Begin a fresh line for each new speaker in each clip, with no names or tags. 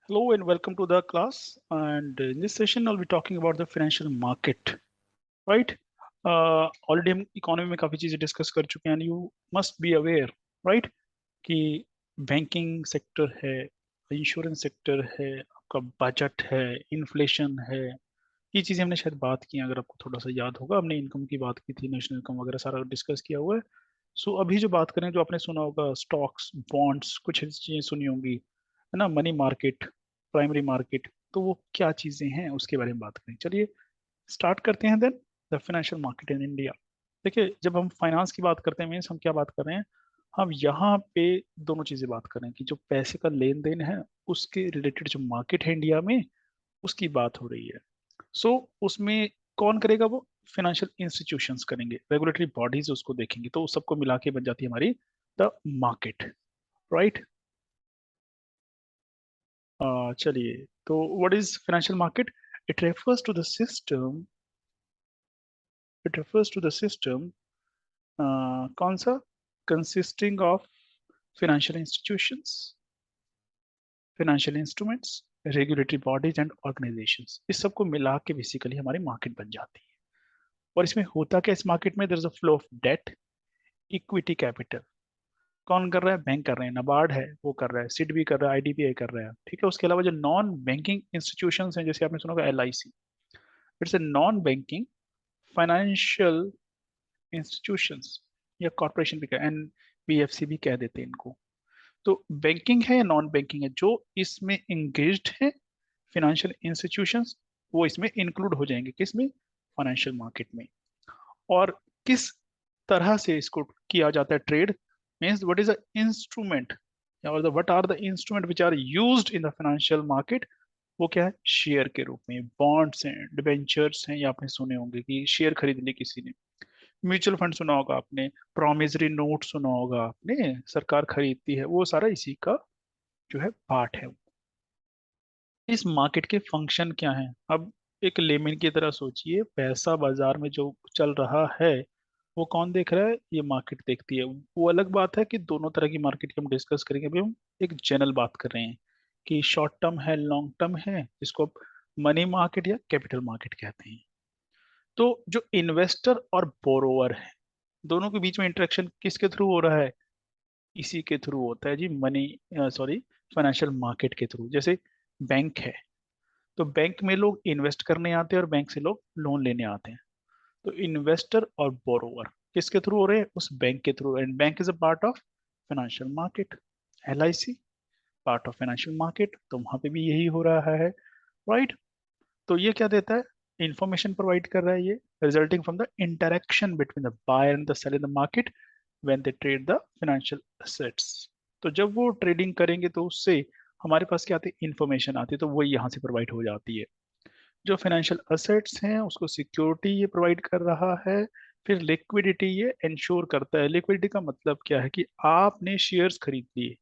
Hello and welcome to the class. And in this session, I'll be talking about the financial market, right? Already हम economy में काफी चीजें discuss कर चुके हैं. You must be aware, right? कि banking sector है, insurance sector है, आपका बजट है, इन्फ्लेशन है. ये चीजें हमने शायद बात की हैं, अगर आपको थोड़ा सा याद होगा. हमने इनकम की बात की थी, नेशनल इनकम वगैरह सारा डिस्कस किया हुआ है. सो अभी जो बात करें, जो आपने सुना होगा, स्टॉक्स, बॉन्ड्स, कुछ ऐसी चीजें सुनी होंगी, है ना, मनी मार्केट, प्राइमरी मार्केट. तो वो क्या चीजें हैं उसके बारे में बात करें. चलिए स्टार्ट करते हैं. Then the financial market in India. देखिए, जब हम फाइनेंस की बात करते हैं, मीन्स हम क्या बात कर रहे हैं. हम यहाँ पे दोनों चीजें बात कर रहे हैं कि जो पैसे का लेन देन है, उसके रिलेटेड जो मार्केट है इंडिया में, उसकी बात हो रही है. सो उसमें कौन करेगा? वो फाइनेंशियल इंस्टीट्यूशंस करेंगे, रेगुलेटरी बॉडीज उसको देखेंगे, तो उस सबको मिला के बन जाती है हमारी द मार्केट, राइट. चलिए, तो what is financial market? It refers to the system. It refers to the system कौन सा? Consisting of financial institutions, financial instruments, regulatory bodies and organisations. इस सबको मिला के बेसिकली हमारी मार्केट बन जाती है. और इसमें होता क्या? इस मार्केट में there is a flow of debt, equity, capital. कौन कर रहा है? बैंक कर रहे हैं, नाबार्ड है वो कर रहा है, सिड भी कर रहा है, आईडीबीआई कर रहा है, ठीक है. उसके अलावा जो नॉन बैंकिंग इंस्टीट्यूशंस हैं, जैसे आपने सुना होगा LIC, it's a non banking financial institutions, या कॉर्पोरेशन भी कह, एनबीएफसी भी कह देते हैं इनको. तो बैंकिंग है या नॉन बैंकिंग है, जो इसमें इंगेज्ड है फाइनेंशियल इंस्टीट्यूशंस, वो इसमें इंक्लूड हो जाएंगे. किस में? फाइनेंशियल मार्केट में. और किस तरह से इसको किया जाता है trade? Means what is the instrument, और what are the instrument which are used in the financial market? वो क्या है? शेयर के रूप में, बॉन्ड्स हैं, डिबेंचर्स हैं, या आपने सुने होंगे कि शेयर खरीद लिए किसी ने. म्यूचुअल फंड सुना होगा आपने, प्रोमिसरी नोट सुना होगा आपने, सरकार खरीदती है. वो सारा इसी का जो है पार्ट है. इस मार्केट के फंक्शन क्या है? अब एक लेमन की तरह सोचिए, पैसा बाजार में जो चल रहा है, वो कौन देख रहा है? ये मार्केट देखती है. वो अलग बात है कि दोनों तरह की मार्केट की हम डिस्कस करेंगे. अभी हम एक जनरल बात कर रहे हैं कि शॉर्ट टर्म है, लॉन्ग टर्म है, जिसको मनी मार्केट या कैपिटल मार्केट कहते हैं. तो जो इन्वेस्टर और बोरोवर है, दोनों के बीच में इंटरेक्शन किसके थ्रू हो रहा है? इसी के थ्रू होता है जी, मनी, सॉरी, फाइनेंशियल मार्केट के थ्रू. जैसे बैंक है, तो बैंक में लोग इन्वेस्ट करने आते हैं और बैंक से लोग लोन लेने आते हैं. तो इन्वेस्टर और बोरोवर किसके थ्रू हो रहे हैं? उस बैंक के through. And bank is a part of financial market. LIC part of financial market, तो वहां पे भी यही हो रहा है, राइट. तो ये क्या देता है? इंफॉर्मेशन प्रोवाइड कर रहा है ये, resulting from the interaction between the buyer and the seller in the market when they trade the financial assets. तो जब वो ट्रेडिंग करेंगे, तो उससे हमारे पास क्या आती है? इंफॉर्मेशन आती है. तो वो यहाँ से प्रोवाइड हो जाती है. जो फाइनेंशियल असेट्स हैं, उसको सिक्योरिटी ये प्रोवाइड कर रहा है. फिर लिक्विडिटी ये इंश्योर करता है. लिक्विडिटी का मतलब क्या है? कि आपने शेयर्स खरीद लिए.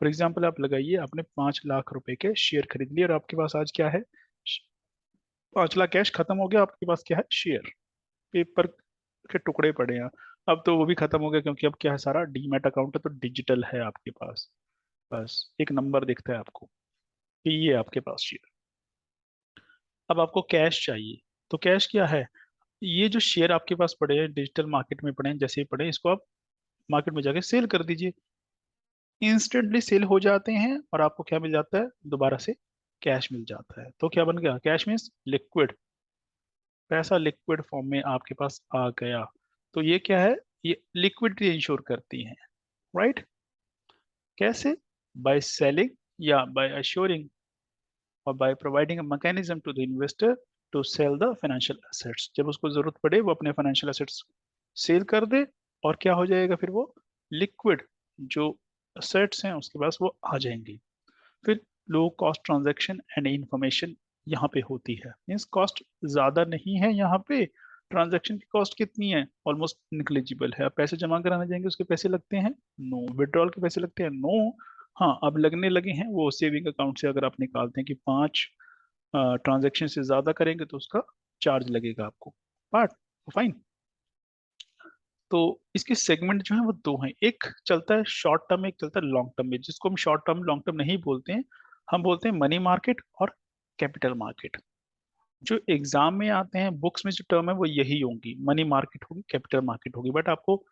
फॉर एग्जाम्पल आप लगाइए, आपने 5 लाख रुपए के शेयर खरीद लिए, और आपके पास आज क्या है? 5 लाख कैश खत्म हो गया, आपके पास क्या है? शेयर, पेपर के टुकड़े पड़े हैं. अब तो वो भी खत्म हो गया, क्योंकि अब क्या है? सारा डीमैट अकाउंट है, तो डिजिटल है आपके पास. बस एक नंबर दिखता है आपको कि ये आपके पास शेयर. अब आपको कैश चाहिए, तो कैश क्या है? ये जो शेयर आपके पास पड़े हैं, डिजिटल मार्केट में पड़े हैं, जैसे ही पड़े हैं, इसको आप मार्केट में जाके सेल कर दीजिए. इंस्टेंटली सेल हो जाते हैं, और आपको क्या मिल जाता है? दोबारा से कैश मिल जाता है. तो क्या बन गया? Cash means liquid. पैसा लिक्विड फॉर्म में आपके पास आ गया. तो ये क्या है? ये लिक्विडिटी इंश्योर करती है, राइट. कैसे? बाय सेलिंग, या बाय अश्योरिंग, और by providing a mechanism to the investor to sell the financial assets. जब उसको जरूरत पड़े, वो अपने फाइनेंशियल एसेट्स सेल कर दे, और क्या हो जाएगा? फिर वो लिक्विड जो एसेट्स हैं उसके पास वो आ जाएंगे. फिर low cost transaction and information यहाँ पे होती है. मीन्स कॉस्ट ज्यादा नहीं है यहाँ पे. ट्रांजैक्शन की कॉस्ट कितनी है? ऑलमोस्ट निग्लिजिबल है. आप पैसे जमा कराने जाएंगे, उसके पैसे लगते हैं? नो. विड्रॉल के पैसे लगते हैं? नो. हाँ, अब लगने लगे हैं. वो सेविंग अकाउंट से अगर आप निकालते हैं कि 5 ट्रांजैक्शन से ज्यादा करेंगे, तो उसका चार्ज लगेगा आपको. But fine. तो इसके सेगमेंट जो है वो दो हैं. एक चलता है शॉर्ट टर्म, एक चलता है लॉन्ग टर्म में, जिसको हम शॉर्ट टर्म लॉन्ग टर्म नहीं बोलते हैं. हम बोलते हैं मनी मार्केट और कैपिटल मार्केट। जो एग्जाम में आते हैं बुक्स में जो टर्म है वो यही होंगी, मनी मार्केट होगी, कैपिटल मार्केट होगी। बट आपको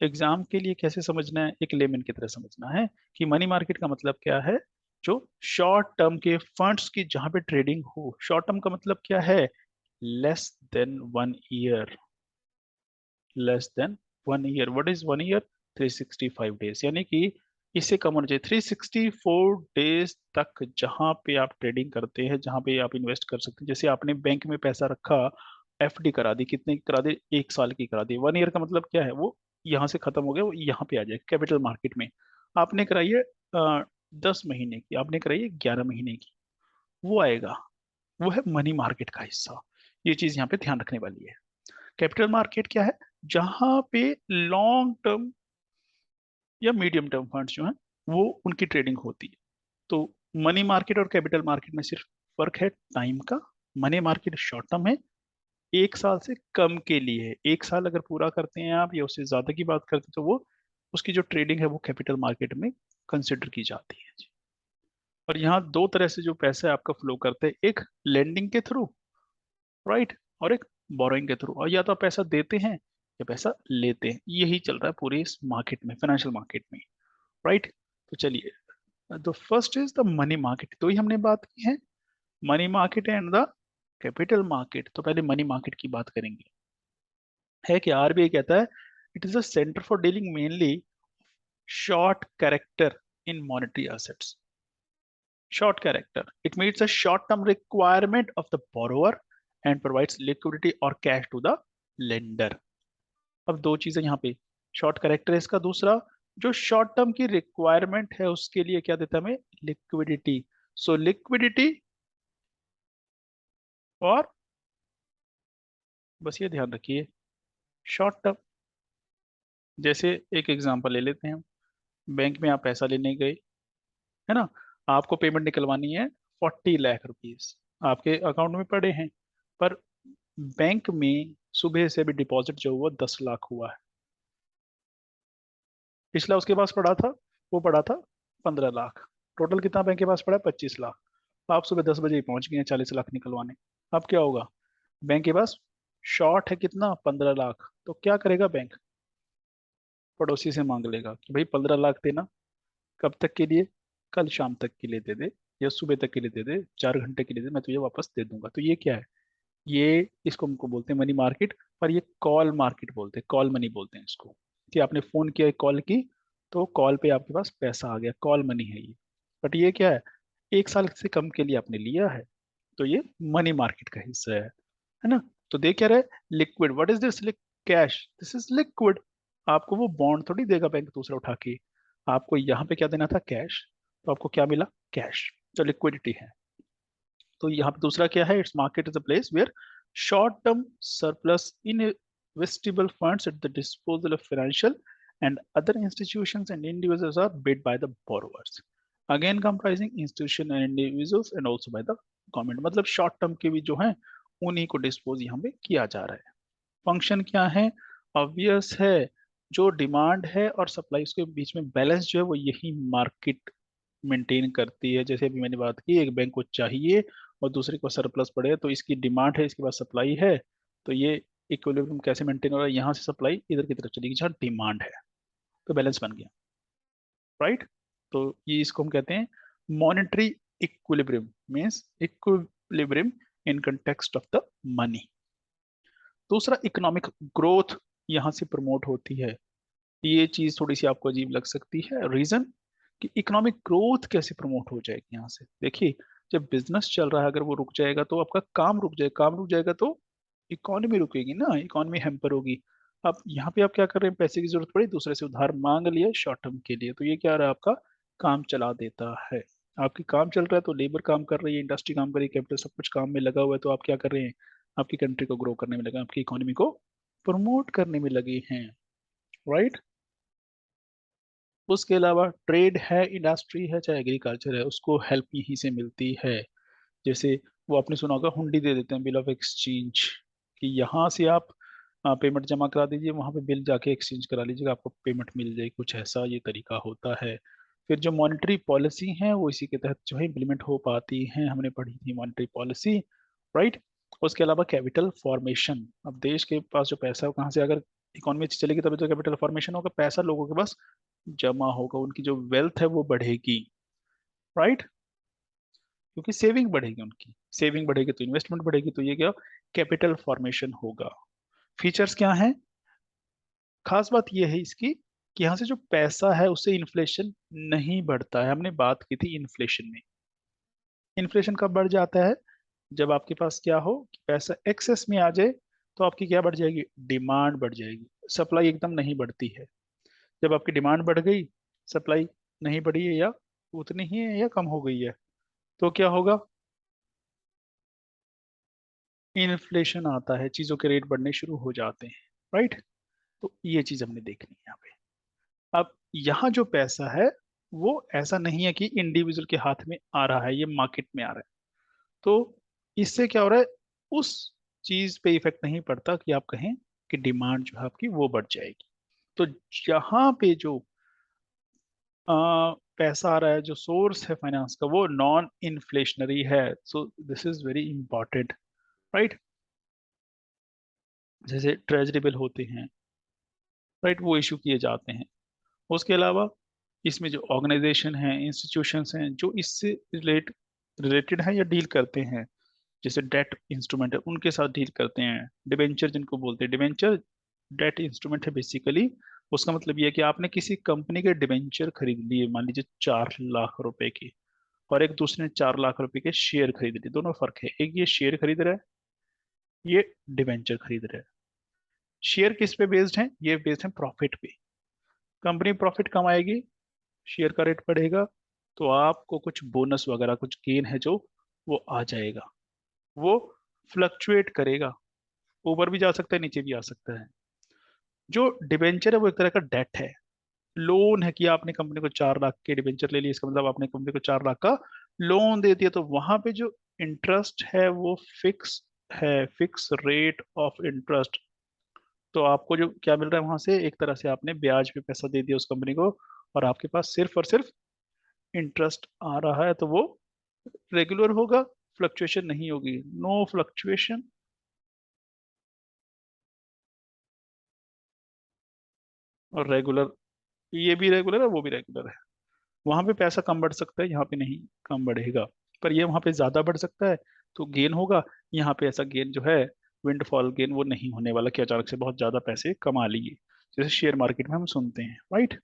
एग्जाम के लिए कैसे समझना है, एक लेमन की तरह समझना है कि मनी मार्केट का मतलब क्या है। जो शॉर्ट टर्म के फंड्स की जहां पे ट्रेडिंग हो, शॉर्ट टर्म का मतलब क्या है, less than 1 year, less than 1 year. What is 1 year? 365 days, यानी कि इससे कम होना चाहिए। 364 डेज तक जहां पे आप ट्रेडिंग करते हैं, जहां पे आप इन्वेस्ट कर सकते हैं। जैसे आपने बैंक में पैसा रखा, एफडी करा दी, कितने की करा दी, 1 साल की करा दी। 1 ईयर का मतलब क्या है, वो यहाँ से खत्म हो गया, वो यहाँ पे आ जाए। कैपिटल मार्केट में आपने कराई है 10 महीने की, आपने कराई है 11 महीने की, वो आएगा, वो है मनी मार्केट का हिस्सा। ये चीज यहाँ पे ध्यान रखने वाली है। कैपिटल मार्केट क्या है, जहां पे लॉन्ग टर्म या मीडियम टर्म फंड्स जो हैं वो उनकी ट्रेडिंग होती है। तो मनी मार्केट और कैपिटल मार्केट में सिर्फ फर्क है टाइम का। मनी मार्केट शॉर्ट टर्म है, 1 साल से कम के लिए है। 1 साल अगर पूरा करते हैं आप या उससे ज्यादा की बात करते हैं तो वो उसकी जो ट्रेडिंग है वो कैपिटल मार्केट में कंसिडर की जाती है जी। और यहाँ दो तरह से जो पैसा आपका फ्लो करते हैं, एक लेंडिंग के थ्रू, राइट, और एक बोरोइंग के थ्रू। और या तो आप पैसा देते हैं या पैसा लेते हैं, यही चल रहा है पूरे इस मार्केट में, फाइनेंशियल मार्केट में, राइट। तो चलिए, the first is the money market, तो ही हमने बात की है, money market and the capital market. तो पहले मनी मार्केट की बात करेंगे। है कि आरबीआई कहता है it is a centre for dealing mainly short character in monetary assets. Short character. It meets a short-term requirement of the borrower and provides liquidity or cash to the lender. अब दो चीजें यहाँ पे, short character है इसका, दूसरा जो short term की रिक्वायरमेंट है उसके लिए क्या देता है हमें, लिक्विडिटी। सो लिक्विडिटी, और बस ये ध्यान रखिए, शॉर्ट टर्म। जैसे एक एग्जांपल ले लेते हैं, बैंक में आप पैसा लेने गए, है ना, आपको पेमेंट निकलवानी है 40 लाख रुपीज, आपके अकाउंट में पड़े हैं। पर बैंक में सुबह से भी डिपॉजिट जो हुआ 10 लाख हुआ है, पिछला उसके पास पड़ा था, वो पड़ा था 15 लाख, टोटल कितना बैंक के पास पड़ा है, 25 लाख। आप सुबह 10 बजे ही पहुंच गए हैं 40 लाख निकलवाने। अब क्या होगा, बैंक के पास शॉर्ट है कितना, 15 लाख। तो क्या करेगा बैंक, पड़ोसी से मांग लेगा कि भाई 15 लाख देना, कब तक के लिए, कल शाम तक के लिए दे दे, या सुबह तक के लिए दे दे, 4 घंटे के लिए दे, मैं तुझे वापस दे दूंगा। तो ये क्या है, ये इसको हमको बोलते हैं मनी मार्केट। पर ये कॉल मार्केट बोलते हैं, कॉल मनी बोलते हैं इसको, कि आपने फोन किया, कॉल की, तो कॉल पे आपके पास पैसा आ गया, कॉल मनी है ये। बट ये क्या है, 1 साल से कम के लिए आपने लिया है, तो ये मनी मार्केट का हिस्सा है ना। तो देख क्या रहे, liquid, what is this, cash, this is liquid. आपको वो बॉन्ड थोड़ी देगा बैंक दूसरा उठा के, आपको यहाँ पे क्या देना था, कैश। तो आपको क्या मिला, कैश। तो लिक्विडिटी है। तो यहाँ पे दूसरा क्या है, it's market is a place where short term surplus investible funds at the disposal of financial and other institutions and individuals are bid by the borrowers, again comprising institution and individuals and also by the government. मतलब short term के भी जो है उन्हीं को dispose यहाँ पे किया जा रहा है। फंक्शन क्या है, ऑब्वियस है, जो डिमांड है और सप्लाई उसके बीच में बैलेंस जो है वो यही मार्केट मेंटेन करती है। जैसे अभी मैंने बात की, एक बैंक को चाहिए और दूसरे को सरप्लस पड़े, तो इसकी डिमांड है, इसके पास सप्लाई है, तो ये इक्विलिब्रियम कैसे मेंटेन हो रहा है, यहाँ से सप्लाई इधर की तरफ चलेगी जहाँ डिमांड है, तो बैलेंस बन गया, राइट। तो ये इसको हम कहते हैं monetary equilibrium, means equilibrium in context of the money. दूसरा, इकोनॉमिक ग्रोथ यहाँ से प्रमोट होती है। ये चीज थोड़ी सी आपको अजीब लग सकती है, रीजन कि इकोनॉमिक ग्रोथ कैसे प्रमोट हो जाएगी यहाँ से। देखिए, जब बिजनेस चल रहा है अगर वो रुक जाएगा तो आपका काम रुक जाएगा, काम रुक जाएगा तो इकोनॉमी रुकेगी ना, इकोनॉमी हैम्पर होगी। अब यहाँ पे आप क्या कर रहे हैं, पैसे की जरूरत पड़ी, दूसरे से उधार मांग लिया शॉर्ट टर्म के लिए, तो ये क्या रहा है, आपका काम चला देता है। आपकी काम चल रहा है तो लेबर काम कर रही है, इंडस्ट्री काम कर रही है, कैपिटल सब कुछ काम में लगा हुआ है, तो आप क्या कर रहे हैं, आपकी कंट्री को ग्रो करने में लगा, आपकी इकोनॉमी को प्रमोट करने में लगे हैं, राइट। उसके अलावा ट्रेड है, इंडस्ट्री है, चाहे एग्रीकल्चर है, उसको हेल्प यहीं से मिलती है। जैसे वो आपने सुना होगा, हुंडी दे देते हैं, बिल ऑफ एक्सचेंज, कि यहाँ से आप पेमेंट जमा करा दीजिए, वहां पे बिल जाके एक्सचेंज करा लीजिएगा, आपको पेमेंट मिल जाएगी, कुछ ऐसा ये तरीका होता है। फिर जो मॉनेटरी पॉलिसी है वो इसी के तहत जो है इम्प्लीमेंट हो पाती है, हमने पढ़ी थी मॉनेटरी पॉलिसी, राइट। उसके अलावा कैपिटल फॉर्मेशन, अब देश के पास जो पैसा है वो कहाँ से, अगर इकोनॉमी अच्छी चलेगी तभी तो कैपिटल फॉर्मेशन होगा, पैसा लोगों के पास जमा होगा, उनकी जो वेल्थ है वो बढ़ेगी, राइट। क्योंकि सेविंग बढ़ेगी, उनकी सेविंग बढ़ेगी तो इन्वेस्टमेंट बढ़ेगी, तो ये क्या, कैपिटल फॉर्मेशन होगा। फीचर्स क्या हैं, खास बात ये है इसकी कि यहाँ से जो पैसा है उससे इन्फ्लेशन नहीं बढ़ता है, हमने बात की थी इन्फ्लेशन में। इन्फ्लेशन कब बढ़ जाता है, जब आपके पास क्या हो कि पैसा एक्सेस में आ जाए, तो आपकी क्या बढ़ जाएगी, डिमांड बढ़ जाएगी, सप्लाई एकदम नहीं बढ़ती है। जब आपकी डिमांड बढ़ गई, सप्लाई नहीं बढ़ी है या उतनी ही है या कम हो गई है, तो क्या होगा, इन्फ्लेशन आता है, चीजों के रेट बढ़ने शुरू हो जाते हैं, राइट। तो ये चीज हमने देखनी है यहाँ पे। अब यहाँ जो पैसा है वो ऐसा नहीं है कि इंडिविजुअल के हाथ में आ रहा है, ये मार्केट में आ रहा है, तो इससे क्या हो रहा है, उस चीज पे इफेक्ट नहीं पड़ता कि आप कहें कि डिमांड जो है आपकी वो बढ़ जाएगी। तो जहां पे जो पैसा आ रहा है, जो सोर्स है फाइनेंस का, वो नॉन इन्फ्लेशनरी है, so this is very important, right. जैसे ट्रेजरी बिल होते हैं, राइट, वो इशू किए जाते हैं। उसके अलावा इसमें जो ऑर्गेनाइजेशन हैं, इंस्टीट्यूशंस हैं जो इससे रिलेटेड है या डील करते हैं, जैसे डेट इंस्ट्रूमेंट है उनके साथ डील करते हैं, डिबेंचर जिनको बोलते हैं, डिबेंचर डेट इंस्ट्रूमेंट है बेसिकली। उसका मतलब ये है कि आपने किसी कंपनी के डिबेंचर खरीद लिए, मान लीजिए 4 लाख रुपए के, और एक दूसरे ने 4 लाख रुपए के शेयर खरीद लिए, दोनों फर्क है, एक ये शेयर खरीद रहा है, ये डिबेंचर खरीद रहा है। शेयर किस पे बेस्ड है, ये बेस्ड है प्रॉफिट पे, कंपनी प्रॉफिट कमाएगी, शेयर का रेट बढ़ेगा, तो आपको कुछ बोनस वगैरह कुछ गेन है जो वो आ जाएगा, वो फ्लक्चुएट करेगा, ऊपर भी जा सकता है नीचे भी आ सकता है। जो डिबेंचर है वो एक तरह का डेट है, लोन है, कि आपने कंपनी को 4 लाख के डिबेंचर ले लिया, इसका मतलब आपने कंपनी को 4 लाख का लोन दे दिया, तो वहां पे जो इंटरेस्ट है वो फिक्स है, फिक्स रेट ऑफ इंटरेस्ट। तो आपको जो क्या मिल रहा है वहां से, एक तरह से आपने ब्याज पे पैसा दे दिया उस कंपनी को, और आपके पास सिर्फ और सिर्फ इंटरेस्ट आ रहा है, तो वो रेगुलर होगा, फ्लक्चुएशन नहीं होगी, नो फ्लक्चुएशन। और रेगुलर, ये भी रेगुलर है वो भी रेगुलर है, वहां पे पैसा कम बढ़ सकता है, यहाँ पे नहीं कम बढ़ेगा, पर ये वहां पे ज्यादा बढ़ सकता है, तो गेन होगा। यहाँ पे ऐसा गेन जो है, विंडफॉल गेन, वो नहीं होने वाला कि अचानक से बहुत ज्यादा पैसे कमा लिए, जैसे शेयर मार्केट में हम सुनते हैं, राइट।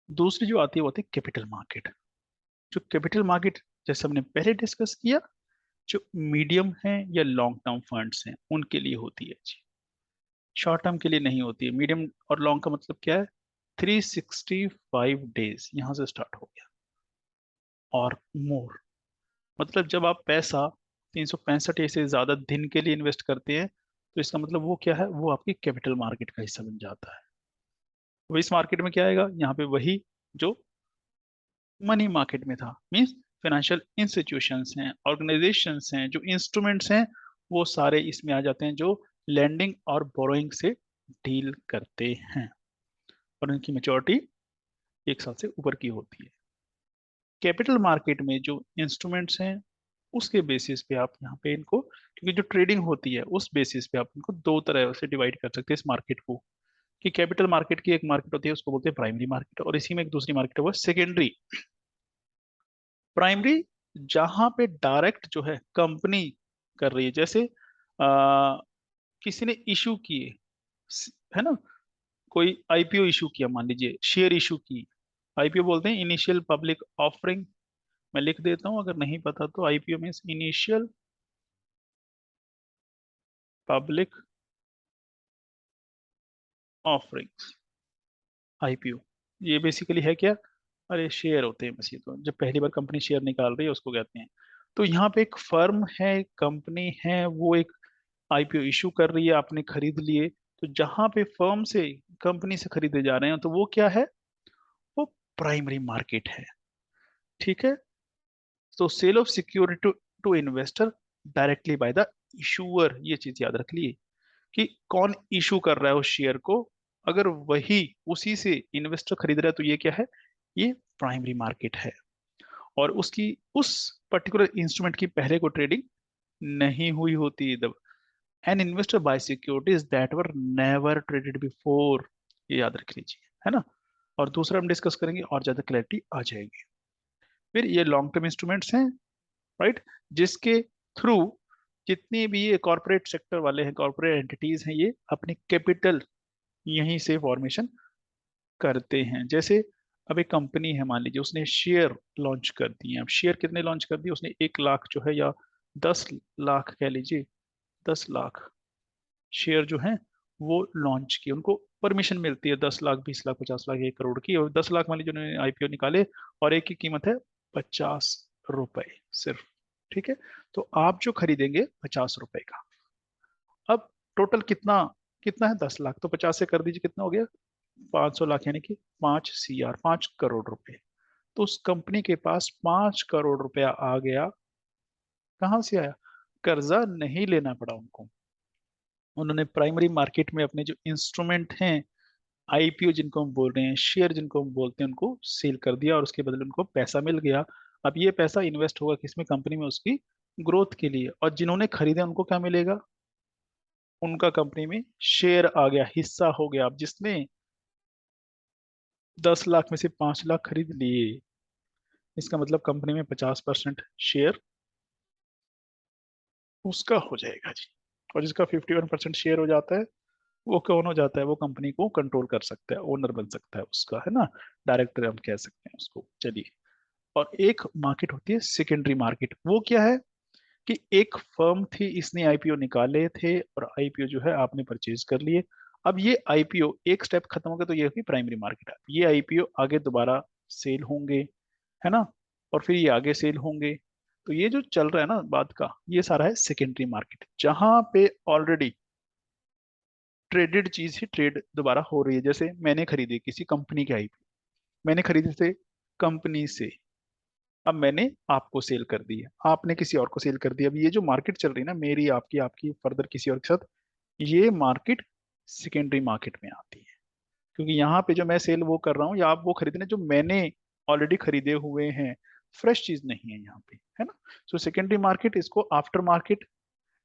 दूसरी जो आती है वो आती है कैपिटल मार्केट। जो कैपिटल मार्केट, जैसे हमने पहले डिस्कस किया, जो मीडियम है या लॉन्ग टर्म फंड्स हैं उनके लिए होती है जी, शॉर्ट टर्म के लिए नहीं होती है। मीडियम और लॉन्ग का मतलब क्या है, 365 डेज यहाँ से स्टार्ट हो गया और मोर, मतलब जब आप पैसा 365 से ज्यादा दिन के लिए इन्वेस्ट करते हैं, तो इसका मतलब वो क्या है, वो आपकी कैपिटल मार्केट का हिस्सा बन जाता है। तो इस मार्केट में क्या आएगा, यहाँ पे वही जो मनी मार्केट में था, मींस फाइनेंशियल इंस्टीट्यूशंस हैं, ऑर्गेनाइजेशंस हैं, जो इंस्ट्रूमेंट्स हैं, वो सारे इसमें आ जाते हैं, जो लेंडिंग और बोरोइंग से डील करते हैं, और उनकी मेच्योरिटी 1 साल से ऊपर की होती है। कैपिटल मार्केट में जो इंस्ट्रूमेंट्स हैं उसके बेसिस पे आप यहाँ पे इनको, क्योंकि जो ट्रेडिंग होती है उस बेसिस पे आप इनको दो तरह से डिवाइड कर सकते हैं इस मार्केट को, कि कैपिटल मार्केट की एक मार्केट होती है उसको बोलते हैं प्राइमरी मार्केट, और इसी में एक दूसरी मार्केट है वो सेकेंडरी। प्राइमरी जहां पे डायरेक्ट जो है कंपनी कर रही है, जैसे किसी ने इशू किए, है ना, कोई आईपीओ इशू किया, मान लीजिए शेयर इशू की, आईपीओ बोलते हैं इनिशियल पब्लिक ऑफरिंग, मैं लिख देता हूं अगर नहीं पता तो, IPO means initial public offerings, IPO, ये बेसिकली है क्या, अरे शेयर होते हैं बस, ये तो जब पहली बार कंपनी शेयर निकाल रही है उसको कहते हैं। तो यहाँ पे एक फर्म है, एक कंपनी है, वो एक आईपीओ इशू कर रही है, आपने खरीद लिए, तो जहां पे फर्म से कंपनी से खरीदे जा रहे हैं तो वो क्या है, वो प्राइमरी मार्केट है, ठीक है। तो sale of security to to investor directly by the issuer, ये चीज याद रख लिए कि कौन इशू कर रहा है उस शेयर को, अगर वही उसी से इन्वेस्टर खरीद रहा है तो ये क्या है, ये प्राइमरी मार्केट है। और उसकी उस पर्टिकुलर इंस्ट्रूमेंट की पहले को ट्रेडिंग नहीं हुई होती। An investor buy securities that were never traded before, ये याद रख लीजिए, है ना। और दूसरा हम डिस्कस करेंगे और ज्यादा क्लैरिटी आ जाएगी। फिर ये लॉन्ग टर्म इंस्ट्रूमेंट्स हैं, राइट, जिसके थ्रू जितने भी ये कॉर्पोरेट सेक्टर वाले हैं, कॉर्पोरेट एंटिटीज हैं, ये अपनी कैपिटल यहीं से फॉर्मेशन करते हैं। जैसे अब एक कंपनी है, मान लीजिए उसने शेयर लॉन्च कर दिए। अब शेयर कितने लॉन्च कर दिए उसने, 1 लाख जो है, या 10 लाख कह लीजिए, 10 लाख शेयर जो है वो लॉन्च किए। उनको परमिशन मिलती है 10 लाख, 20 लाख, 50 लाख, 1 करोड़ की। और 10 लाख मान लीजिए उन्होंने आईपीओ निकाले और एक की कीमत है 50 रुपए सिर्फ, ठीक है। तो आप जो खरीदेंगे 50 रुपए का। अब टोटल कितना, कितना है 10 लाख, तो 50 से कर दीजिए, कितना हो गया 500 लाख, यानी कि 5 CR, 5 करोड़ रुपए। तो उस कंपनी के पास 5 करोड़ रुपया आ गया। कहाँ से आया, कर्जा नहीं लेना पड़ा उनको। उन्होंने प्राइमरी मार्केट में अपने जो इंस्ट्रूमेंट हैं, आईपीओ जिनको हम बोल रहे हैं, शेयर जिनको हम बोलते हैं, उनको सेल कर दिया और उसके बदले उनको पैसा मिल गया। अब ये पैसा इन्वेस्ट होगा किसमें, कंपनी में, उसकी ग्रोथ के लिए। और जिन्होंने खरीदा उनको क्या मिलेगा, उनका कंपनी में शेयर आ गया, हिस्सा हो गया। अब जिसने 10 लाख में से 5 लाख खरीद लिए, इसका मतलब कंपनी में 50% शेयर उसका हो जाएगा जी। और जिसका 51% शेयर हो जाता है, वो कौन हो जाता है, वो कंपनी को कंट्रोल कर सकता है, ओनर बन सकता है उसका, है ना, डायरेक्टर हम कह सकते हैं उसको। चलिए, और एक मार्केट होती है सेकेंडरी मार्केट। वो क्या है कि एक फर्म थी, इसने आईपीओ निकाले थे और आईपीओ जो है आपने परचेज कर लिए। अब ये आईपीओ एक स्टेप खत्म हो गया तो ये होगी प्राइमरी मार्केट। ये आईपीओ आगे दोबारा सेल होंगे, है ना, और फिर ये आगे सेल होंगे। तो ये जो चल रहा है ना बाद का, ये सारा है सेकेंडरी मार्केट, जहां पे ऑलरेडी ट्रेडेड चीज ही ट्रेड दोबारा हो रही है। जैसे मैंने खरीदी किसी कंपनी के आईपीओ, मैंने खरीदे थे कंपनी से, अब मैंने आपको सेल कर दी है, आपने किसी और को सेल कर दिया। अब ये जो मार्केट चल रही है ना, मेरी आपकी आपकी फर्दर किसी और के साथ, ये मार्केट सेकेंडरी मार्केट में आती है। क्योंकि यहाँ पे जो मैं सेल वो कर रहा हूँ, या आप वो खरीदने जो मैंने ऑलरेडी खरीदे हुए हैं, फ्रेश चीज नहीं है यहाँ पे, है ना। सो सेकेंडरी मार्केट, इसको after market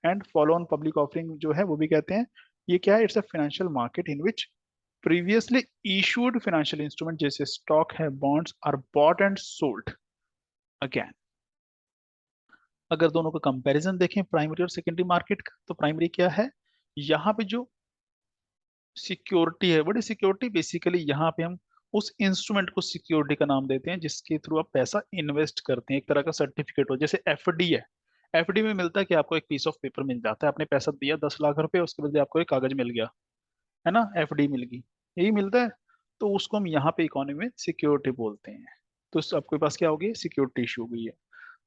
and follow on public offering जो है वो भी कहते हैं। ये क्या है, it's a financial market in which previously issued financial instrument जैसे स्टॉक है, bonds are bought and sold again. अगर दोनों का कंपैरिजन देखें प्राइमरी और सेकेंडरी मार्केट का, तो प्राइमरी क्या है, यहाँ पे जो सिक्योरिटी है, बड़ी सिक्योरिटी बेसिकली, यहाँ पे हम उस इंस्ट्रूमेंट को सिक्योरिटी का नाम देते हैं जिसके थ्रू आप पैसा इन्वेस्ट करते हैं। एक तरह का सर्टिफिकेट हो, जैसे एफडी है। एफडी में मिलता है कि आपको एक पीस ऑफ पेपर मिल जाता है, आपने पैसा दिया 10 लाख रुपए, उसके बदले आपको एक कागज मिल गया, है ना, एफडी मिल गई, यही मिलता है। तो उसको हम यहाँ पे इकोनॉमी में सिक्योरिटी बोलते हैं। तो आपके पास क्या होगी, सिक्योरिटी इशू हो गई है।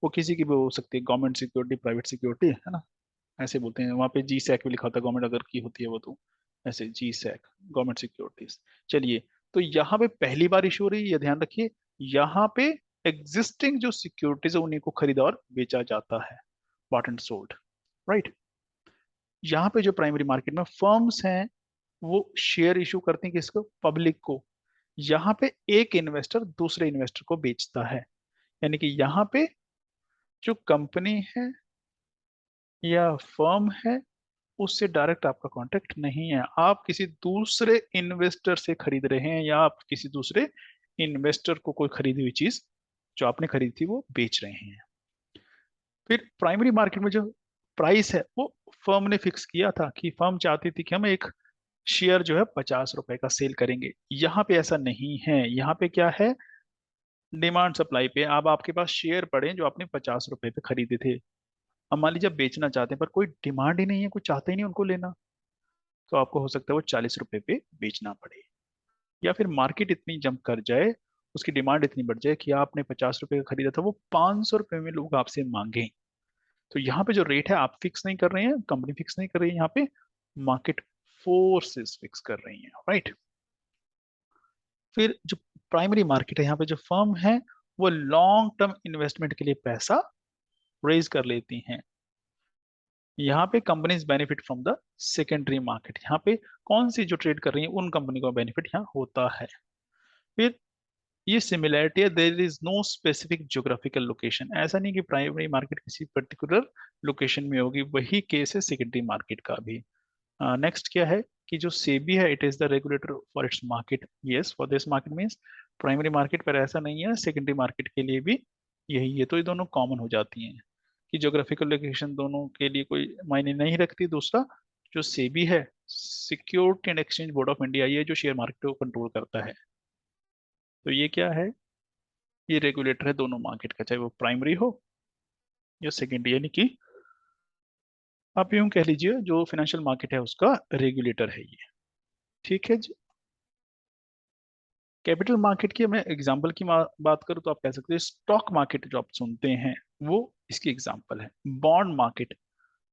वो किसी की भी हो सकती है, गवर्नमेंट सिक्योरिटी, प्राइवेट सिक्योरिटी, है ना, ऐसे बोलते हैं। वहाँ पे जी सैक भी लिखा होता है, गवर्नमेंट अगर की होती है वो, तो ऐसे जी सैक, गवर्नमेंट सिक्योरिटीज। चलिए, तो यहाँ पे पहली बार इशू हो रही है, ये ध्यान रखिए। यहाँ पे एग्जिस्टिंग जो सिक्योरिटीज है उन्हीं को खरीदा और बेचा जाता है, बॉट एंड सोल्ड, राइट। यहाँ पे जो प्राइमरी मार्केट में फर्म्स हैं, वो शेयर इशू करती हैं किसको, पब्लिक को। यहाँ पे एक इन्वेस्टर दूसरे इन्वेस्टर को बेचता है। यानी कि यहाँ पे जो कंपनी है या फर्म है, उससे डायरेक्ट आपका कांटेक्ट नहीं है। आप किसी दूसरे इन्वेस्टर से खरीद रहे हैं, या आप किसी दूसरे इन्वेस्टर को कोई खरीदी हुई चीज जो आपने खरीदी थी वो बेच रहे हैं। फिर प्राइमरी मार्केट में जो प्राइस है वो फर्म ने फिक्स किया था, कि फर्म चाहती थी कि हम एक शेयर जो है 50 रुपए का सेल करेंगे। यहाँ पे ऐसा नहीं है, यहाँ पे क्या है, डिमांड सप्लाई पे। अब आपके पास शेयर पड़े जो आपने 50 रुपए पे खरीदे थे, अब मान लीजिए आप बेचना चाहते हैं पर कोई डिमांड ही नहीं है, कोई चाहते ही नहीं उनको लेना, तो आपको हो सकता है वो 40 रुपए पे बेचना पड़े। या फिर मार्केट इतनी जंप कर जाए, उसकी डिमांड इतनी बढ़ जाए कि आपने 50 रुपए का खरीदा था, वो 500 रुपए में लोग आपसे मांगे। तो यहाँ पे जो रेट है आप फिक्स नहीं कर रहे हैं, कंपनी फिक्स नहीं कर रही है, यहाँ पे मार्केट फोर्सेस फिक्स कर रही हैं, राइट। फिर जो प्राइमरी मार्केट है, यहाँ पे जो फर्म है वो लॉन्ग टर्म इन्वेस्टमेंट के लिए पैसा रेज कर लेती हैं। यहाँ पे companies benefit from the secondary market, यहाँ पे कौन सी जो ट्रेड कर रही है उन कंपनी को बेनिफिट यहाँ होता है। फिर ये सिमिलैरिटी है, there is no specific geographical location, ऐसा नहीं कि प्राइमरी मार्केट किसी पर्टिकुलर लोकेशन में होगी, वही केस है सेकेंडरी मार्केट का भी। नेक्स्ट क्या है कि जो सेबी है, it is the regulator for its market, yes for this market means primary market पर ऐसा नहीं है, सेकेंडरी मार्केट के लिए भी यही है, तो ये दोनों कॉमन हो जाती हैं कि ज्योग्राफिकल लोकेशन दोनों के लिए कोई मायने नहीं रखती। दूसरा जो सेबी है, security and exchange board of India, ये जो शेयर मार्केट को कंट्रोल करता है, तो ये क्या है, ये रेगुलेटर है दोनों मार्केट का, चाहे वो प्राइमरी हो या सेकेंडरी, यानी कि आप यूं कह लीजिए जो फाइनेंशियल मार्केट है उसका रेगुलेटर है ये। ठीक है जी। कैपिटल मार्केट की मैं एग्जांपल की बात करूं तो आप कह सकते हैं स्टॉक मार्केट जो आप सुनते हैं वो इसकी एग्जांपल है। बॉन्ड मार्केट,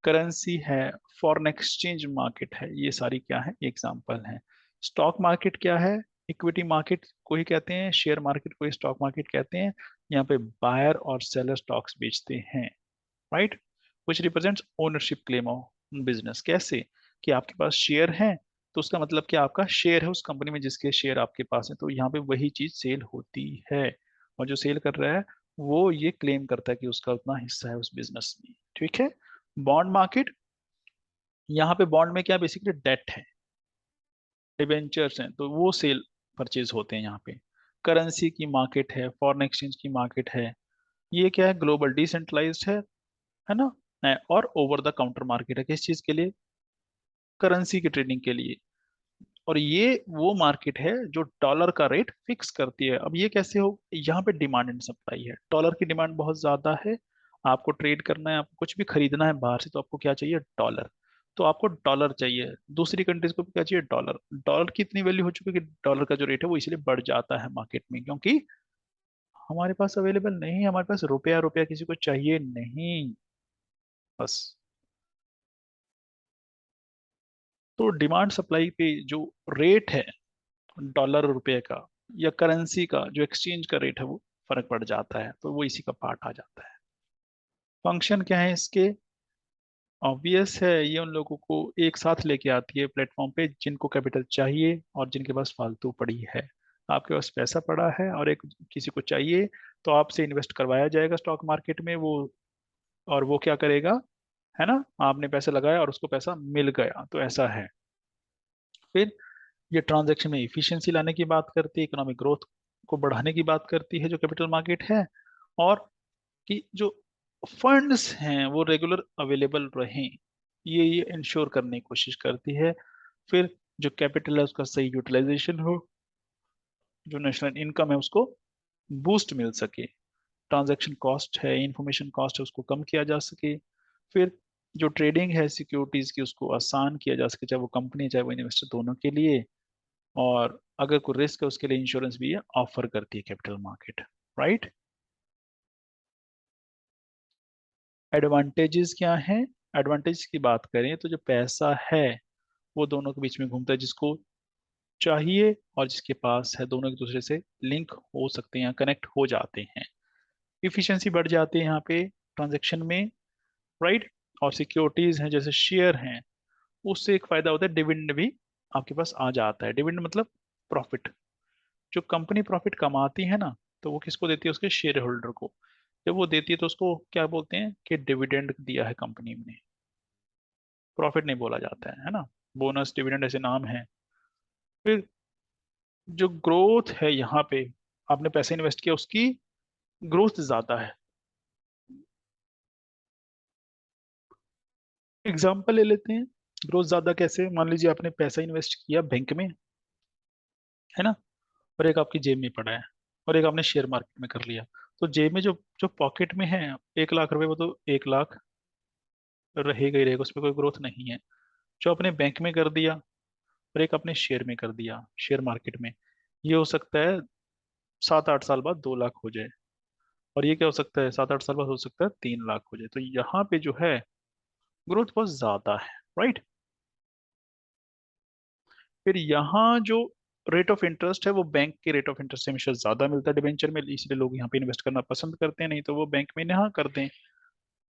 करेंसी है, फॉरेन एक्सचेंज मार्केट है, ये सारी क्या है, एग्जांपल है। स्टॉक मार्केट क्या है, इक्विटी मार्केट को ही कहते हैं, शेयर मार्केट को ही स्टॉक मार्केट कहते हैं। यहाँ पे बायर और सेलर स्टॉक्स बेचते हैं, right, which represents ownership claim of business. कैसे कि आपके पास शेयर है तो उसका मतलब कि आपका शेयर है उस कंपनी में जिसके शेयर आपके पास है, तो यहाँ पे वही चीज सेल होती है, और जो सेल कर रहा है वो ये क्लेम करता है कि उसका उतना हिस्सा है उस बिजनेस में। ठीक है। बॉन्ड मार्केट, यहाँ पे बॉन्ड में क्या बेसिकली डेट है, डिबेंचर्स हैं, तो वो सेल परचेज होते हैं यहाँ पे। करेंसी की मार्केट है, फॉरेन एक्सचेंज की मार्केट है, ये क्या है, ग्लोबल डिसेंट्रलाइज्ड है ना। और ओवर द काउंटर मार्केट है, किस चीज के लिए, करेंसी की ट्रेडिंग के लिए। और ये वो मार्केट है जो डॉलर का रेट फिक्स करती है। अब ये कैसे हो, यहाँ पे डिमांड एंड सप्लाई है, डॉलर की डिमांड बहुत ज्यादा है, आपको ट्रेड करना है, आपको कुछ भी खरीदना है बाहर से, तो आपको क्या चाहिए, डॉलर। तो आपको डॉलर चाहिए, दूसरी कंट्रीज को भी क्या चाहिए, डॉलर। डॉलर की इतनी वैल्यू हो चुकी है कि डॉलर का जो रेट है वो इसलिए बढ़ जाता है मार्केट में, क्योंकि हमारे पास अवेलेबल नहीं है, हमारे पास रुपया रुपया किसी को चाहिए नहीं, बस। तो डिमांड सप्लाई पे जो रेट है डॉलर रुपए का या करेंसी का जो एक्सचेंज का रेट है वो फर्क पड़ जाता है, तो वो इसी का पार्ट आ जाता है। फंक्शन क्या है इसके, ऑब्वियस है, ये उन लोगों को एक साथ लेके आती है प्लेटफॉर्म पे जिनको कैपिटल चाहिए और जिनके पास फालतू पड़ी है। आपके पास पैसा पड़ा है और एक किसी को चाहिए, तो आपसे इन्वेस्ट करवाया जाएगा स्टॉक मार्केट में वो, और वो क्या करेगा, है ना, आपने पैसे लगाया और उसको पैसा मिल गया, तो ऐसा है। फिर ये ट्रांजैक्शन में इफिशिएंसी लाने की बात करती है, इकोनॉमिक ग्रोथ को बढ़ाने की बात करती है जो कैपिटल मार्केट है, और कि जो फंड्स हैं वो रेगुलर अवेलेबल रहें, ये इंश्योर करने की कोशिश करती है। फिर जो कैपिटल है उसका सही यूटिलाइजेशन हो, जो नेशनल इनकम है उसको बूस्ट मिल सके, ट्रांजैक्शन कॉस्ट है, इंफॉर्मेशन कॉस्ट है, उसको कम किया जा सके। फिर जो ट्रेडिंग है सिक्योरिटीज की उसको आसान किया जा सके, चाहे वो कंपनी चाहे वो इन्वेस्टर दोनों के लिए। और अगर कोई रिस्क है उसके लिए इंश्योरेंस भी ये ऑफर करती है कैपिटल मार्केट, राइट। एडवांटेजेस क्या है, एडवांटेज की बात करें तो जो पैसा है वो दोनों के बीच में घूमता है, जिसको चाहिए और जिसके पास है, दोनों एक दूसरे से लिंक हो सकते हैं, कनेक्ट हो जाते हैं। इफिशिएंसी बढ़ जाती है यहाँ पे ट्रांजेक्शन में, राइट। और सिक्योरिटीज हैं जैसे शेयर हैं, उससे एक फायदा होता है, डिविडेंड भी आपके पास आ जाता है। डिविडेंड मतलब प्रॉफिट, जो कंपनी प्रॉफिट कमाती है ना, तो वो किसको देती है, उसके शेयर होल्डर को। जब वो देती है तो उसको क्या बोलते हैं कि डिविडेंड दिया है कंपनी ने, प्रॉफिट नहीं बोला जाता है ना। बोनस डिविडेंड ऐसे नाम है। फिर जो ग्रोथ है यहाँ पे, आपने पैसे इन्वेस्ट किया उसकी ग्रोथ ज्यादा है। एग्जाम्पल ले लेते हैं, ग्रोथ ज्यादा कैसे, मान लीजिए आपने पैसा इन्वेस्ट किया बैंक में, है ना, और एक आपकी जेब में पड़ा है, और एक आपने शेयर मार्केट में कर लिया। तो जेब में जो जो पॉकेट में है 1 लाख रुपए, वो तो 1 लाख रहेगा ही रहेगा, उसमें कोई ग्रोथ नहीं है। जो आपने बैंक में कर दिया और एक आपने शेयर में कर दिया, शेयर मार्केट में, ये हो सकता है 7-8 साल बाद 2 लाख हो जाए, और ये क्या हो सकता है 7-8 साल बाद हो सकता है 3 लाख हो जाए। तो यहाँ पे जो है ग्रोथ बहुत ज्यादा है, राइट। फिर यहाँ जो रेट ऑफ इंटरेस्ट है वो बैंक के रेट ऑफ इंटरेस्ट से हमेशा ज्यादा मिलता है डिबेंचर में, इसलिए लोग यहाँ पे इन्वेस्ट करना पसंद करते हैं, नहीं तो वो बैंक में यहाँ कर दें।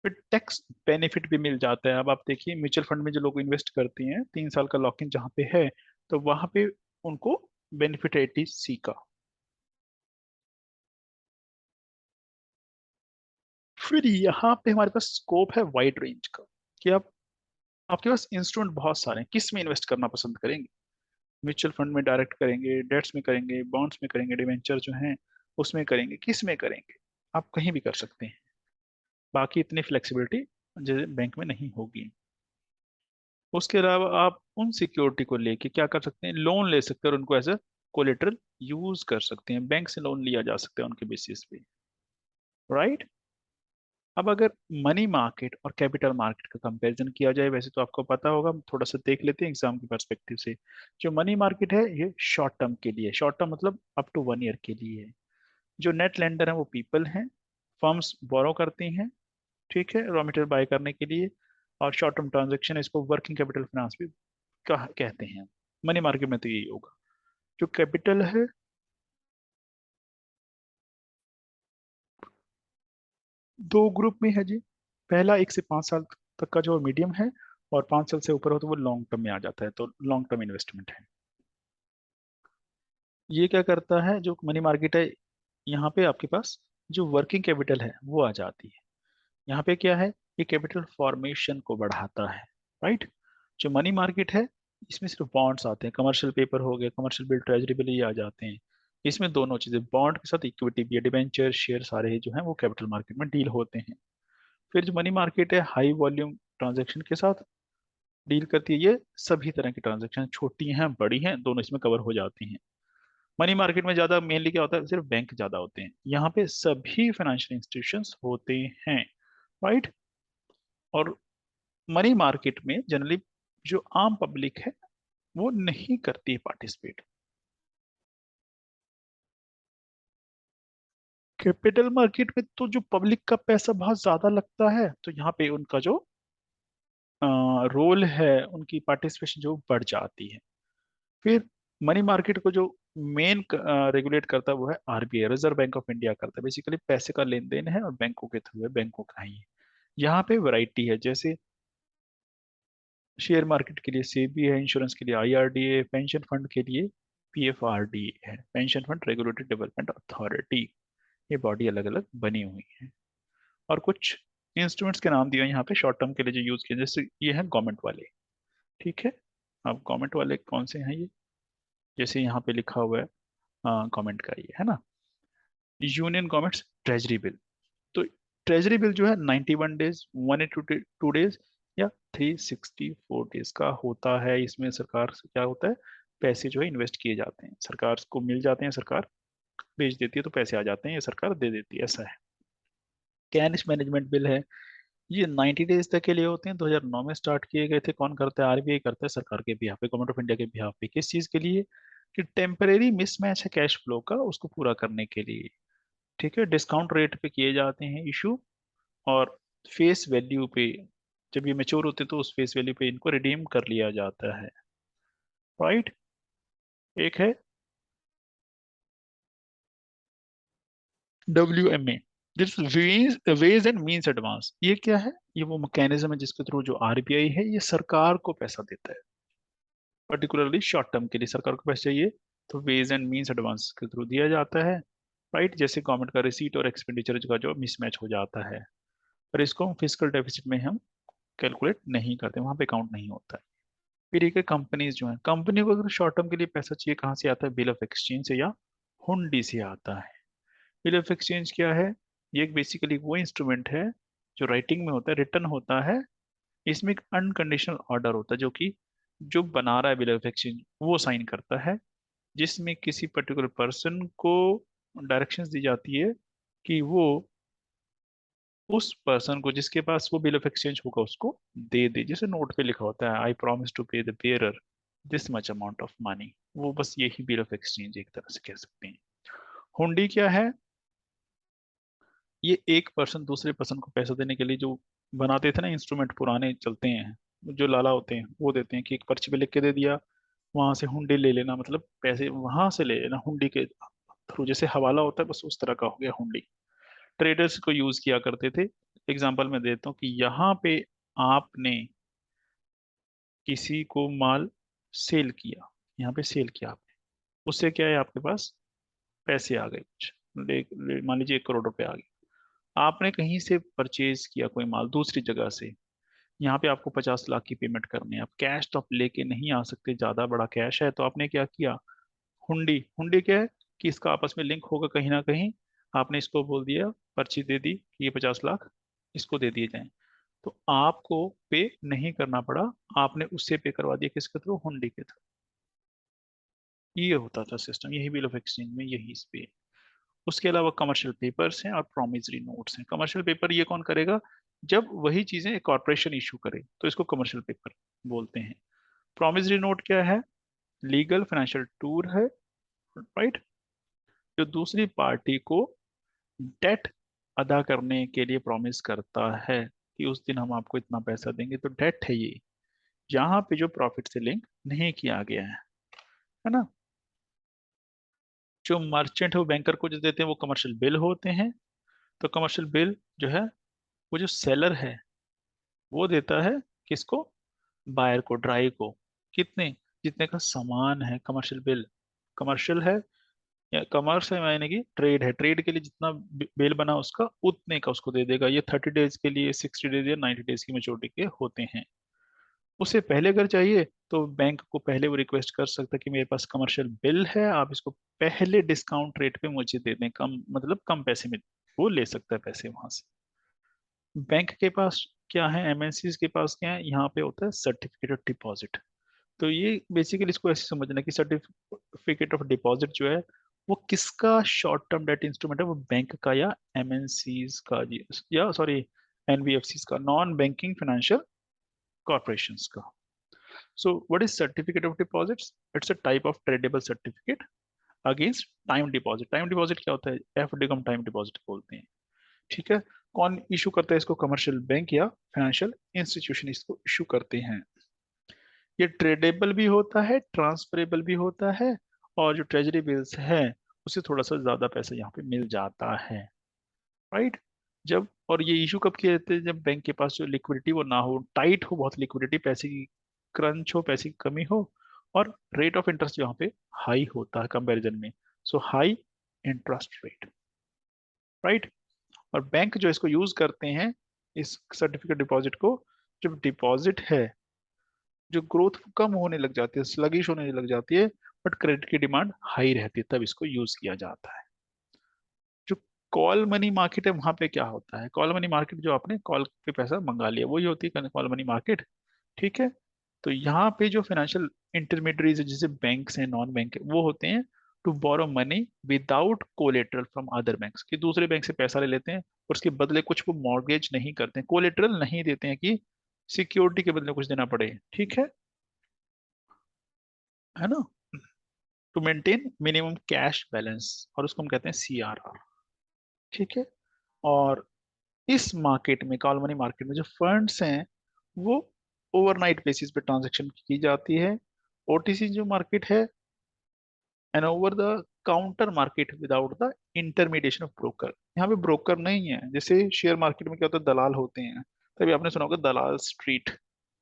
फिर टैक्स बेनिफिट भी मिल जाता है। अब आप देखिए म्यूचुअल फंड में जो लोग इन्वेस्ट करते हैं 3 साल का लॉक इन जहाँ पे है, तो वहां पे उनको बेनिफिट है 80C का। फिर यहाँ पे हमारे पास स्कोप है वाइड रेंज का, कि आप आपके पास इंस्ट्रूमेंट बहुत सारे हैं, किस में इन्वेस्ट करना पसंद करेंगे? म्यूचुअल फंड में डायरेक्ट करेंगे, डेट्स में करेंगे, बॉन्ड्स में करेंगे, डिवेंचर जो हैं उसमें करेंगे, किस में करेंगे? आप कहीं भी कर सकते हैं। बाकी इतनी फ्लेक्सिबिलिटी जैसे बैंक में नहीं होगी। उसके अलावा आप उन सिक्योरिटी को लेके क्या कर सकते हैं, लोन ले सकते हैं और उनको एज अ कोलेटरल यूज कर सकते हैं, बैंक से लोन लिया जा सकता है उनके बेसिस पे, राइट। अब अगर मनी मार्केट और कैपिटल मार्केट का कंपैरिजन किया जाए, वैसे तो आपको पता होगा, थोड़ा सा देख लेते हैं एग्जाम के पर्सपेक्टिव से। जो मनी मार्केट है ये शॉर्ट टर्म के लिए, शॉर्ट टर्म मतलब अप टू 1 ईयर के लिए है। जो नेट लेंडर है वो पीपल हैं, फर्म्स बोरो करती हैं, ठीक है, रॉ मटेरियल बाय करने के लिए। और शॉर्ट टर्म ट्रांजेक्शन, इसको वर्किंग कैपिटल फाइनेंस भी कहते हैं। मनी मार्केट में तो यही होगा। जो कैपिटल है, दो ग्रुप में है जी। पहला 1 से 5 साल तक का जो मीडियम है, और 5 साल से ऊपर हो तो वो लॉन्ग टर्म में आ जाता है, तो लॉन्ग टर्म इन्वेस्टमेंट है। ये क्या करता है जो मनी मार्केट है, यहाँ पे आपके पास जो वर्किंग कैपिटल है वो आ जाती है। यहाँ पे क्या है, ये कैपिटल फॉर्मेशन को बढ़ाता है, राइट। जो मनी मार्केट है इसमें सिर्फ बॉन्ड्स आते हैं, कमर्शियल पेपर हो गए, कमर्शियल बिल, ट्रेजरी बिल, ये आ जाते हैं। इसमें दोनों चीजें, बॉन्ड के साथ इक्विटी भी है, डिबेंचर, शेयर, सारे जो हैं वो कैपिटल मार्केट में डील होते हैं। फिर जो मनी मार्केट है हाई वॉल्यूम ट्रांजेक्शन के साथ डील करती है, ये सभी तरह की ट्रांजेक्शन छोटी हैं बड़ी हैं दोनों इसमें कवर हो जाती हैं। मनी मार्केट में ज्यादा मेनली क्या होता है, सिर्फ बैंक ज्यादा होते हैं, यहाँ पे सभी फाइनेंशियल इंस्टीट्यूशंस होते हैं, राइट। और मनी मार्केट में जनरली जो आम पब्लिक है वो नहीं करती है पार्टिसिपेट। कैपिटल मार्केट में तो जो पब्लिक का पैसा बहुत ज्यादा लगता है, तो यहाँ पे उनका जो रोल है, उनकी पार्टिसिपेशन जो बढ़ जाती है। फिर मनी मार्केट को जो मेन रेगुलेट करता है वो है RBI, reserve bank of India करता है। बेसिकली पैसे का लेन देन है और बैंकों के थ्रू है, बैंकों का ही है। यहाँ पे वैरायटी है, जैसे शेयर मार्केट के लिए सेबी है, इंश्योरेंस के लिए आईआरडीए, पेंशन फंड के लिए पीएफआरडीए है, pension fund regulatory development authority. ये बॉडी अलग अलग बनी हुई है। और कुछ इंस्ट्रूमेंट्स के नाम दिए हैं यहाँ पे शॉर्ट टर्म के लिए जो यूज किए, जैसे ये है गवर्नमेंट वाले, ठीक है। अब गवर्नमेंट वाले कौन से हैं ये, जैसे यहाँ पे लिखा हुआ है गवर्नमेंट का ये है ना, यूनियन गवर्नमेंट ट्रेजरी बिल। तो ट्रेजरी बिल जो है 91 डेज, 182 डेज या 364 डेज का होता है। इसमें सरकार से क्या होता है, पैसे जो है इन्वेस्ट किए जाते हैं, सरकार को मिल जाते हैं, सरकार बेच देती है तो पैसे आ जाते हैं, ये सरकार दे देती है, ऐसा है। कैश मैनेजमेंट बिल है, ये 90 डेज तक के लिए होते हैं, 2009 में स्टार्ट किए गए थे। कौन करता है, आरबीआई करता है, सरकार के बिहाफ पे, गवर्नमेंट ऑफ इंडिया के बिहाफ पे। किस चीज के लिए, कि टेम्परेरी मिसमैच है कैश फ्लो का, उसको पूरा करने के लिए, ठीक है। डिस्काउंट रेट पे किए जाते हैं इशू, और फेस वैल्यू पे, जब ये मेच्योर होते हैं तो उस फेस वैल्यू पे इनको रिडीम कर लिया जाता है, राइट। एक है WMA, this ways and means advance. ये क्या है, ये वो मैकेनिज्म है जिसके थ्रू जो आरबीआई है ये सरकार को पैसा देता है, पर्टिकुलरली शॉर्ट टर्म के लिए सरकार को पैसा चाहिए, तो वेज एंड मीन्स एडवांस के थ्रू दिया जाता है, राइट। जैसे गवर्नमेंट का रिसीट और एक्सपेंडिचर का जो मिसमैच हो जाता है, पर इसको हम फिजिकल डेफिसिट में हम कैलकुलेट नहीं करते, वहां पे काउंट नहीं होता है। फिर एक है कंपनीज जो है, कंपनी को अगर शॉर्ट टर्म के लिए पैसा चाहिए, कहाँ से आता है, बिल ऑफ एक्सचेंज से या हुंडी से आता है। बिल ऑफ एक्सचेंज क्या है, ये एक बेसिकली वो इंस्ट्रूमेंट है जो राइटिंग में होता है, रिटर्न होता है। इसमें एक अनकंडीशनल ऑर्डर होता है जो कि जो बना रहा है बिल ऑफ एक्सचेंज वो साइन करता है, जिसमें किसी पर्टिकुलर पर्सन को डायरेक्शंस दी जाती है कि वो उस पर्सन को जिसके पास वो बिल ऑफ एक्सचेंज होगा उसको दे दे। जैसे नोट पे लिखा होता है, आई प्रॉमिस टू पे the bearer this much amount of money, वो बस यही बिल ऑफ एक्सचेंज एक तरह से कह सकते हैं। हुंडी क्या है, ये एक पर्सन दूसरे पर्सन को पैसा देने के लिए जो बनाते थे ना इंस्ट्रूमेंट, पुराने चलते हैं जो लाला होते हैं वो देते हैं कि एक पर्ची पे लिख के दे दिया, वहां से हुंडी ले लेना, मतलब पैसे वहां से ले लेना हुंडी के थ्रू, जैसे हवाला होता है बस उस तरह का हो गया हुंडी। ट्रेडर्स को यूज किया करते थे एग्जांपल मैं देता हूँ कि यहाँ पे आपने किसी को माल सेल किया, यहाँ पे सेल किया आपने, उससे क्या है आपके पास पैसे आ गए कुछ, मान लीजिए 1 करोड़ रुपए आ गए। आपने कहीं से परचेज किया कोई माल दूसरी जगह से, यहाँ पे आपको 50 लाख की पेमेंट करनी है। अब कैश तो आप लेके नहीं आ सकते, ज्यादा बड़ा कैश है, तो आपने क्या किया, हुंडी। हुंडी क्या है कि इसका आपस में लिंक होगा कहीं ना कहीं। आपने इसको बोल दिया, पर्ची दे दी कि ये 50 लाख इसको दे दिए जाएं, तो आपको पे नहीं करना पड़ा, आपने उससे पे करवा दिया, किसके थ्रू, हुंडी के थ्रू। ये होता था सिस्टम, यही बिल ऑफ एक्सचेंज में यही इस पे। उसके अलावा कमर्शियल पेपर्स हैं और प्रोमिसरी नोट्स हैं। कमर्शियल पेपर ये कौन करेगा, जब वही चीजें एक कॉर्पोरेशन इशू करे तो इसको कमर्शियल पेपर बोलते हैं। प्रोमिसरी नोट क्या है, लीगल फाइनेंशियल टूर है, राइट, जो दूसरी पार्टी को डेट अदा करने के लिए प्रॉमिस करता है कि उस दिन हम आपको इतना पैसा देंगे, तो डेट है ये, यहाँ पे जो प्रॉफिट से लिंक नहीं किया गया है ना। जो मर्चेंट है वो बैंकर को जो देते हैं वो कमर्शियल बिल होते हैं। तो कमर्शियल बिल जो है, वो जो सेलर है वो देता है किसको, बायर को, ड्राई को। कितने, जितने का सामान है, कमर्शियल बिल। कमर्शियल है या कमर्स है, यानी कि ट्रेड है, ट्रेड के लिए जितना बिल बना उसका उतने का उसको दे देगा। ये 30 डेज के लिए, 60 डेज या 90 डेज की मेच्योरिटी के होते हैं। उससे पहले अगर चाहिए तो बैंक को पहले वो रिक्वेस्ट कर सकता है कि मेरे पास कमर्शियल बिल है, आप इसको पहले डिस्काउंट रेट पे मुझे दे दें, कम मतलब कम पैसे में। वो ले सकता है पैसे वहां से। बैंक के पास क्या है, एमएनसीज के पास क्या है, यहाँ पे होता है सर्टिफिकेट ऑफ डिपॉजिट। तो ये बेसिकली इसको ऐसे समझना कि सर्टिफिकेट ऑफ डिपॉजिट जो है वो किसका शॉर्ट टर्म डेट इंस्ट्रूमेंट है, वो बैंक का या एमएनसीज का या सॉरी एनबीएफसीज का, नॉन बैंकिंग फाइनेंशियल कॉर्पोरेशंस का। So what is certificate of deposits, it's a type of tradable certificate against time deposit. Time deposit क्या होता है, एफडी कम टाइम डिपॉजिट बोलते हैं। ठीक है, कौन इशू करता है इसको, कमर्शियल बैंक या फाइनेंशियल इंस्टीट्यूशन इसको इशू करते हैं। ये ट्रेडेबल भी होता है, ट्रांसफरेबल भी होता है, और जो ट्रेजरी बिल्स है उससे थोड़ा सा ज्यादा पैसा यहाँ पे मिल जाता है, राइट। जब, और ये इशू कब किए जाते हैं, जब बैंक के पास जो लिक्विडिटी वो ना हो, टाइट हो बहुत लिक्विडिटी, पैसे की क्रंच हो, पैसे की कमी हो, और रेट ऑफ इंटरेस्ट यहाँ पे हाई होता है कंपैरिजन में। सो हाई इंटरेस्ट रेट, राइट। और बैंक जो इसको यूज करते हैं, इस सर्टिफिकेट डिपॉजिट को, जब डिपॉजिट है जो ग्रोथ कम होने लग जाती है, स्लगिश होने लग जाती है, बट क्रेडिट की डिमांड हाई रहती है, तब इसको यूज किया जाता है। जो कॉल मनी मार्केट है वहां पे क्या होता है, कॉल मनी मार्केट जो आपने कॉल पे पैसा मंगा लिया वही होती है कॉल मनी मार्केट। ठीक है, तो यहाँ पे जो फाइनेंशियल इंटरमीडियरीज है, जैसे बैंक्स हैं, नॉन बैंक है, वो होते हैं to borrow money without collateral from other banks, कि दूसरे बैंक से पैसा ले लेते हैं और उसके बदले कुछ वो मॉर्गेज नहीं करते हैं, कोलेटरल नहीं देते हैं कि सिक्योरिटी के बदले कुछ देना पड़े। ठीक है ना, to maintain minimum cash balance, और उसको हम कहते हैं सीआरआर। ठीक है, और इस मार्केट में, कॉल मनी मार्केट में जो फंड्स हैं वो ओवरनाइट बेसिस पे ट्रांजैक्शन की जाती है। ओटीसी जो मार्केट है, and over the counter market without the intermediation of broker. यहाँ पे ब्रोकर नहीं है, जैसे शेयर मार्केट में क्या होता है, दलाल होते हैं, तभी आपने सुना होगा दलाल स्ट्रीट,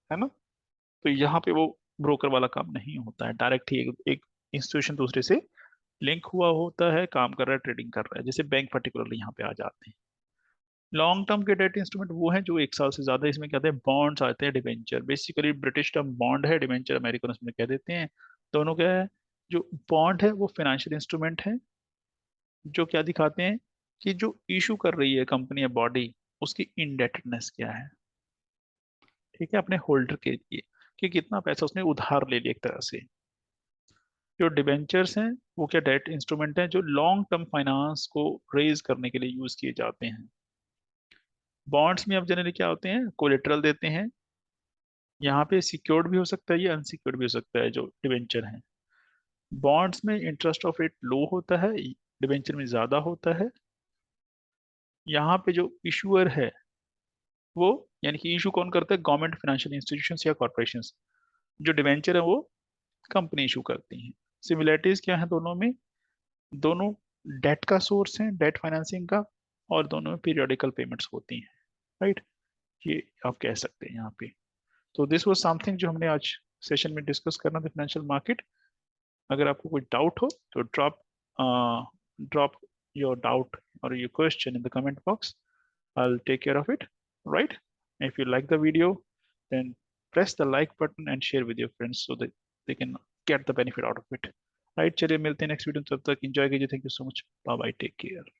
है ना। तो यहाँ पे वो ब्रोकर वाला काम नहीं होता है, डायरेक्ट ही एक इंस्टीट्यूशन दूसरे से लिंक हुआ होता है, काम कर रहा है, ट्रेडिंग कर रहा है, जैसे बैंक पर्टिकुलरली यहाँ पे आ जाते हैं। लॉन्ग टर्म के डेट इंस्ट्रूमेंट वो हैं जो 1 साल से ज्यादा, इसमें कहते हैं बॉन्ड्स आते हैं, debenture, basically British term bond है, डिबेंचर अमेरिकन उसमें कह देते हैं। दोनों क्या है, जो बॉन्ड है वो फाइनेंशियल इंस्ट्रूमेंट है, जो क्या दिखाते हैं कि जो इशू कर रही है कंपनी या बॉडी, उसकी इंडेटनेस क्या है। ठीक है, अपने होल्डर के लिए, कि कितना पैसा उसने उधार ले लिया एक तरह से। जो डिबेंचर्स हैं वो क्या, डेट इंस्ट्रूमेंट हैं जो लॉन्ग टर्म फाइनेंस को रेज करने के लिए यूज किए जाते हैं। बॉन्ड्स में अब जनरली क्या होते हैं, कोलेटरल देते हैं, यहाँ पे सिक्योर्ड भी हो सकता है, ये अनसिक्योर्ड भी हो सकता है जो डिबेंचर है। बॉन्ड्स में इंटरेस्ट ऑफ रेट लो होता है, डिबेंचर में ज्यादा होता है। यहाँ पे जो इशूअर है वो, यानी कि इशू कौन करता है, गवर्नमेंट, फाइनेंशियल इंस्टीट्यूशंस या कॉर्पोरेशंस। जो डिबेंचर है वो कंपनी इशू करती हैं। सिमिलरिटीज क्या है दोनों में, दोनों डेट का सोर्स है, डेट फाइनेंसिंग का, और दोनों में पीरियोडिकल पेमेंट्स होती हैं। राइट, ये आप कह सकते हैं यहाँ पे। तो दिस वाज समथिंग जो हमने आज सेशन में डिस्कस करना था, फाइनेंशियल मार्केट। अगर आपको कोई डाउट हो तो drop your doubt or your question in the comment box. I'll take care of it, right? If you like the video, then press the like button and share with your friends so that they can get the benefit out of it. Right, चलिए मिलते हैं next video, तब तक enjoy कीजिए। Thank you so much, bye bye, take care.